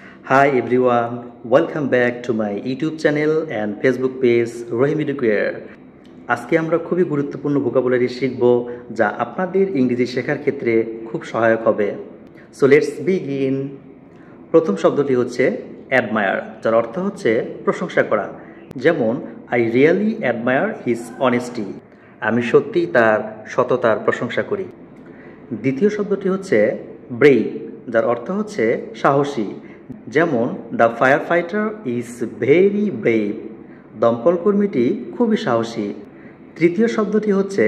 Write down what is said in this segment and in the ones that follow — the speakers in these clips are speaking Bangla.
Hi everyone, welcome back to my YouTube channel and Facebook page Rahim Educare. আজকে আমরা খুবই গুরুত্বপূর্ণ ভোকাবুলারি শিখব যা আপনাদের ইংরেজি শেখার ক্ষেত্রে খুব সহায়ক হবে। So let's begin. প্রথম শব্দটি হচ্ছে অ্যাডমায়ার, যার অর্থ হচ্ছে প্রশংসা করা। যেমন I really admire his honesty, আমি সত্যিই তার সততার প্রশংসা করি। দ্বিতীয় শব্দটি হচ্ছে ব্রেভ, যার অর্থ হচ্ছে সাহসী। যেমন the fire fighter is very brave, দমকল কর্মীটি খুবই সাহসী। তৃতীয় শব্দটি হচ্ছে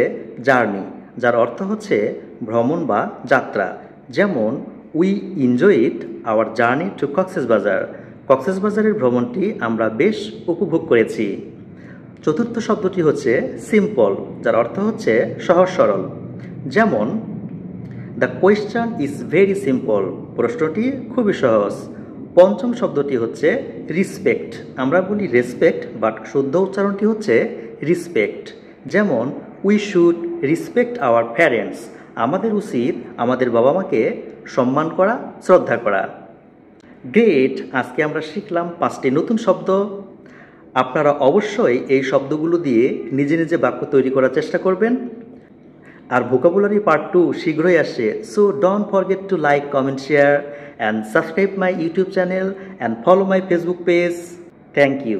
জার্নি, যার অর্থ হচ্ছে ভ্রমণ বা যাত্রা। যেমন we enjoyed hour journey to Cox's Bazar, কক্সবাজারের ভ্রমণটি আমরা বেশ উপভোগ করেছি। চতুর্থ শব্দটি হচ্ছে সিম্পল, যার অর্থ হচ্ছে সহজ সরল। যেমন the question is very simple, প্রশ্নটি খুবই সহজ। পঞ্চম শব্দটি হচ্ছে রিসপেক্ট, আমরা বলি রেসপেক্ট বাট শুদ্ধ উচ্চারণটি হচ্ছে রিসপেক্ট। যেমন we should respect our parents, আমাদের উচিত আমাদের বাবা মাকে সম্মান করা, শ্রদ্ধা করা। গ্রেট, আজকে আমরা শিখলাম 5টি নতুন শব্দ। আপনারা অবশ্যই এই শব্দগুলো দিয়ে নিজে নিজে বাক্য তৈরি করার চেষ্টা করবেন। আর ভোকাবুলারি পার্ট 2 শীঘ্রই আসছে। So don't forget to like, comment, share and subscribe my YouTube channel and follow my Facebook page. Thank you.